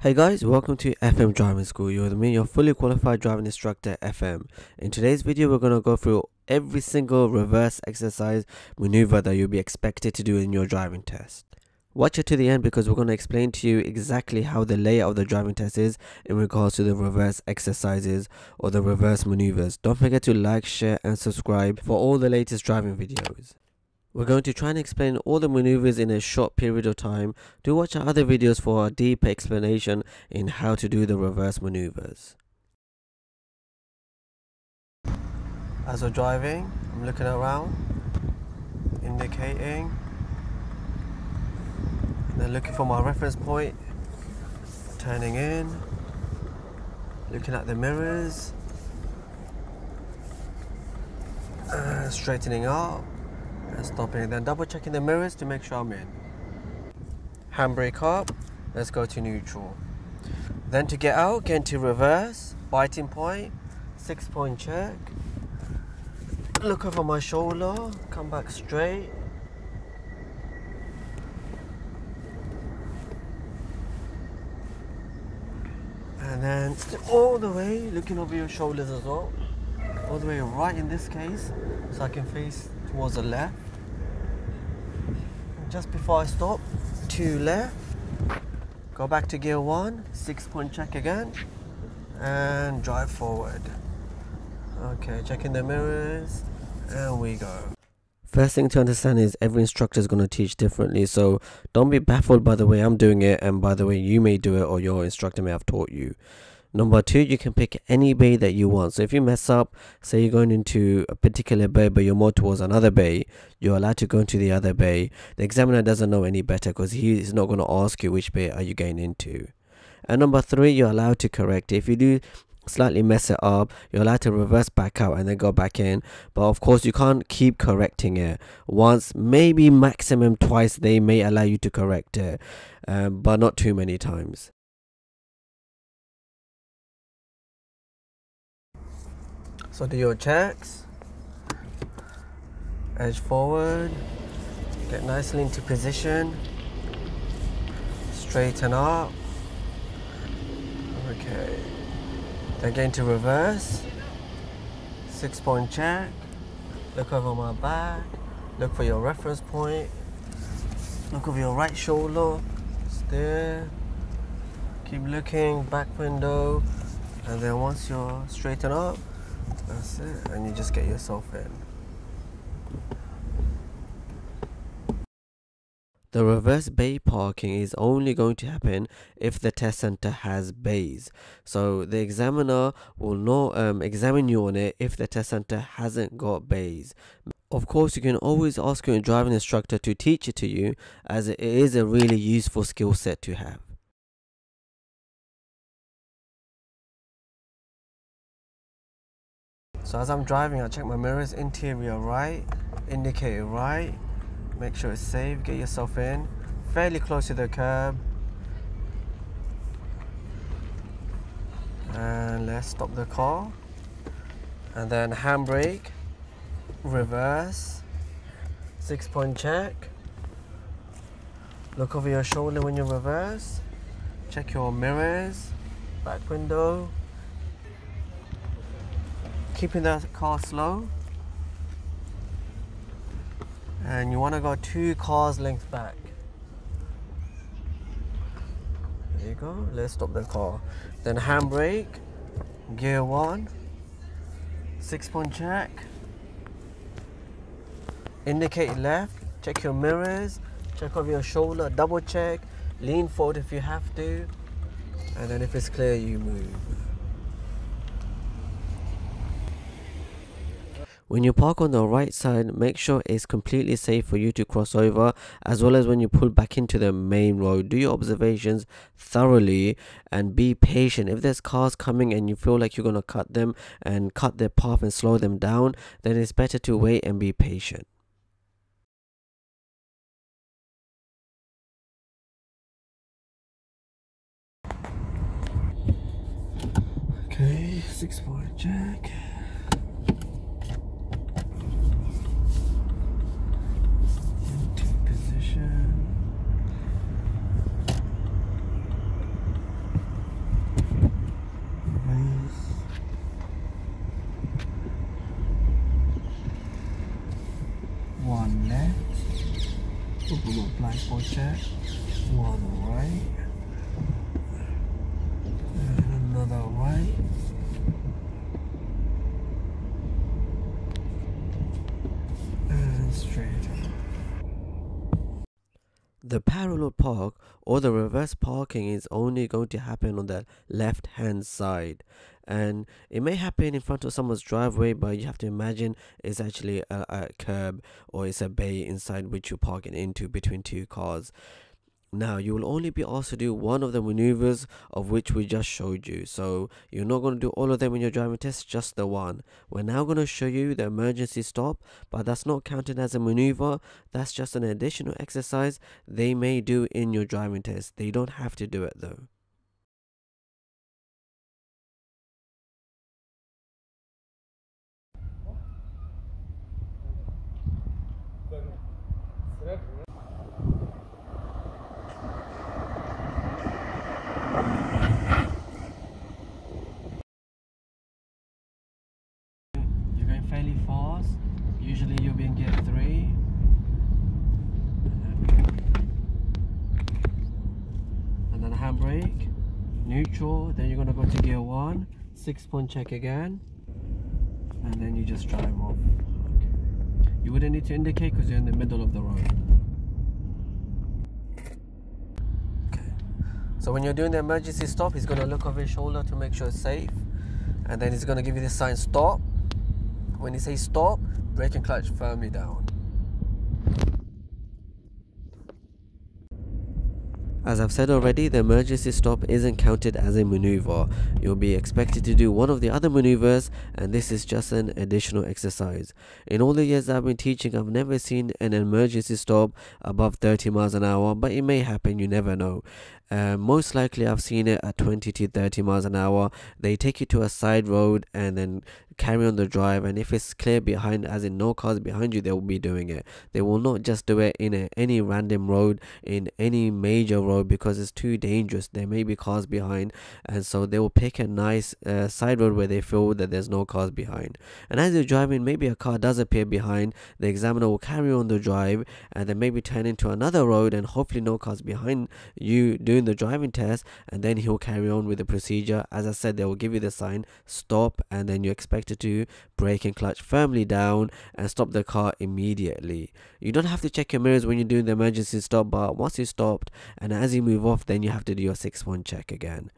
Hey guys, welcome to FM Driving School. You're with me, your fully qualified driving instructor, FM. In today's video, we're going to go through every single reverse exercise maneuver that you'll be expected to do in your driving test. Watch it to the end because we're going to explain to you exactly how the layout of the driving test is in regards to the reverse exercises or the reverse maneuvers. Don't forget to like, share and subscribe for all the latest driving videos. We're going to try and explain all the maneuvers in a short period of time. Do watch our other videos for a deeper explanation in how to do the reverse maneuvers. As we're driving, I'm looking around, indicating, and then looking for my reference point, turning in, looking at the mirrors, straightening up. And stopping, then double checking the mirrors to make sure I'm in. Handbrake up, let's go to neutral. Then to get out, get into reverse, biting point, 6-point check. Look over my shoulder, come back straight. And then all the way, looking over your shoulders as well. All the way right in this case, so I can face towards the left. Just before I stop, to left, go back to gear 1, 6-point check again, and drive forward. Okay, checking the mirrors, and we go. First thing to understand is every instructor is going to teach differently, so don't be baffled by the way I'm doing it and by the way you may do it or your instructor may have taught you. Number 2, you can pick any bay that you want. So if you mess up, say you're going into a particular bay but you're more towards another bay, you're allowed to go into the other bay. The examiner doesn't know any better because he's not going to ask you which bay are you going into. And number 3, you're allowed to correct it. If you do slightly mess it up, you're allowed to reverse back out and then go back in. But of course you can't keep correcting it. Once, maybe maximum twice, they may allow you to correct it, but not too many times. So do your checks, edge forward, get nicely into position, straighten up, okay, then get into reverse, 6-point check, look over my back, look for your reference point, look over your right shoulder, steer, keep looking, back window, and then once you're straightened up, that's it, and you just get yourself in. The reverse bay parking is only going to happen if the test center has bays. So the examiner will not examine you on it if the test center hasn't got bays. Of course, you can always ask your driving instructor to teach it to you, as it is a really useful skill set to have. So as I'm driving, I check my mirrors, interior right, indicator right, make sure it's safe, get yourself in, fairly close to the curb. And let's stop the car. And then handbrake, reverse, 6-point check. Look over your shoulder when you reverse, check your mirrors, back window. Keeping the car slow, and you want to go 2 cars length back. There you go. Let's stop the car. Then handbrake, gear 1, 6-point check, indicate left, check your mirrors, check over your shoulder, double check, lean forward if you have to, and then if it's clear you move. When you park on the right side, make sure it's completely safe for you to cross over, as well as when you pull back into the main road. Do your observations thoroughly and be patient. If there's cars coming and you feel like you're going to cut them and cut their path and slow them down, then it's better to wait and be patient. Okay, 6-point check. The parallel park or the reverse parking is only going to happen on the left hand side, and it may happen in front of someone's driveway, but you have to imagine it's actually a curb or it's a bay inside which you're parking into between two cars. Now you will only be asked to do one of the maneuvers of which we just showed you, so you're not going to do all of them in your driving test, just the one. We're now going to show you the emergency stop, but that's not counted as a maneuver. That's just an additional exercise they may do in your driving test. They don't have to do it though. You're going fairly fast. Usually you'll be in gear 3. And then handbrake, neutral, then you're going to go to gear 1, 6-point check again, and then you just drive off. Okay. You wouldn't need to indicate because you're in the middle of the road. Okay. So when you're doing the emergency stop, he's going to look over his shoulder to make sure it's safe, and then he's going to give you the sign stop. When he says stop, brake and clutch firmly down. As I've said already, the emergency stop isn't counted as a maneuver. You'll be expected to do one of the other maneuvers, and this is just an additional exercise. In all the years I've been teaching, I've never seen an emergency stop above 30 miles an hour, but it may happen, you never know. Most likely I've seen it at 20 to 30 miles an hour. They take you to a side road and then carry on the drive, and if it's clear behind, as in no cars behind you, they will be doing it. They will not just do it in any random road, in any major road, because it's too dangerous. There may be cars behind, and so they will pick a nice side road where they feel that there's no cars behind. And as you're driving, maybe a car does appear behind. The examiner will carry on the drive and then maybe turn into another road, and hopefully no cars behind you doing the driving test, and then he'll carry on with the procedure. As I said, they will give you the sign stop, and then you're expected to brake and clutch firmly down and stop the car immediately. You don't have to check your mirrors when you're doing the emergency stop, but once you stopped and as you move off, then you have to do your 6-point check again.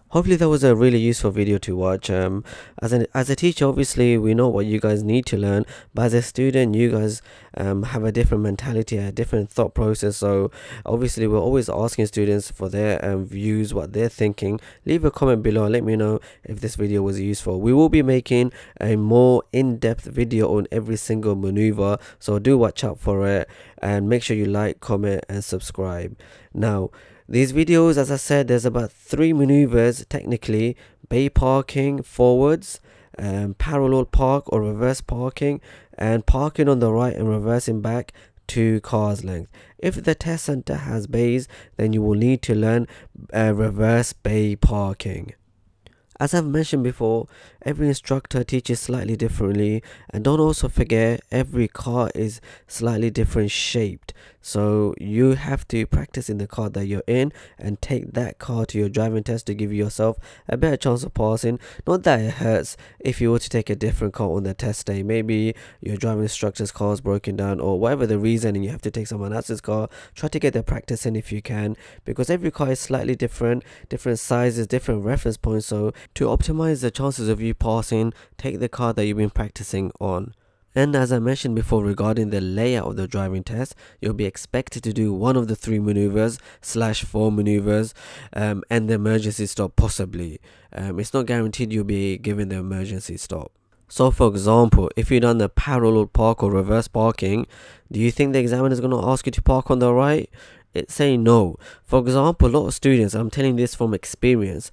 Hopefully that was a really useful video to watch. As a teacher, obviously we know what you guys need to learn, but as a student, you guys have a different mentality, a different thought process. So obviously we're always asking students for their views, what they're thinking. Leave a comment below, let me know if this video was useful. We will be making a more in-depth video on every single maneuver, so do watch out for it, and make sure you like, comment and subscribe. Now, these videos, as I said, there's about 3 maneuvers technically: bay parking, forwards, parallel park or reverse parking, and parking on the right and reversing back 2 cars length. If the test center has bays, then you will need to learn reverse bay parking. As I've mentioned before, every instructor teaches slightly differently, and don't also forget, every car is slightly different shaped. So you have to practice in the car that you're in and take that car to your driving test to give yourself a better chance of passing. Not that it hurts if you were to take a different car on the test day. Maybe your driving instructor's car is broken down or whatever the reason, and you have to take someone else's car. Try to get the practice in if you can, because every car is slightly different sizes, different reference points. So to optimize the chances of you passing, take the car that you've been practicing on. And as I mentioned before regarding the layout of the driving test, you'll be expected to do one of the 3 maneuvers / 4 maneuvers, and the emergency stop possibly. It's not guaranteed you'll be given the emergency stop. So for example, if you've done the parallel park or reverse parking, do you think the examiner is going to ask you to park on the right? It's saying no. For example, a lot of students, I'm telling this from experience,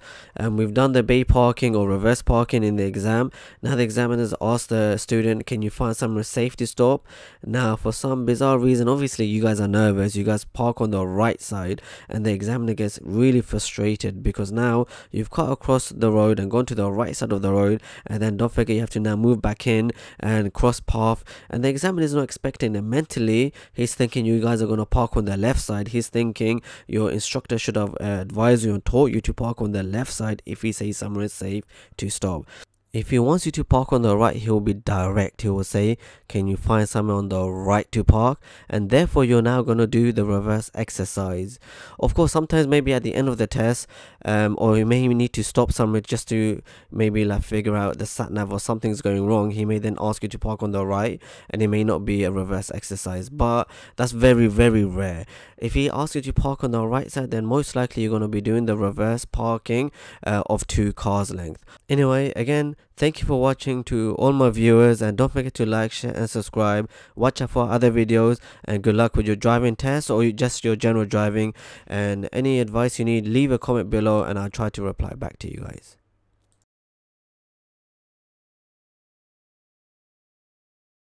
we've done the bay parking or reverse parking in the exam. Now the examiners ask the student, can you find somewhere safe to stop? Now for some bizarre reason, obviously you guys are nervous, you guys park on the right side, and the examiner gets really frustrated because now you've cut across the road and gone to the right side of the road, and then don't forget you have to now move back in and cross path, and the examiner is not expecting it. Mentally he's thinking you guys are going to park on the left side. He's thinking your instructor should have advised you and taught you to park on the left side if he says somewhere is safe to stop. If he wants you to park on the right, he will be direct. He will say, can you find somewhere on the right to park? And therefore, you're now going to do the reverse exercise. Of course, sometimes maybe at the end of the test, or you may need to stop somewhere just to maybe like figure out the sat nav or something's going wrong. He may then ask you to park on the right, and it may not be a reverse exercise, but that's very, very rare. If he asks you to park on the right side, then most likely you're going to be doing the reverse parking of 2 cars length. Anyway, again, thank you for watching to all my viewers, and don't forget to like, share and subscribe. Watch out for other videos, and good luck with your driving test or just your general driving. And any advice you need, leave a comment below and I'll try to reply back to you guys.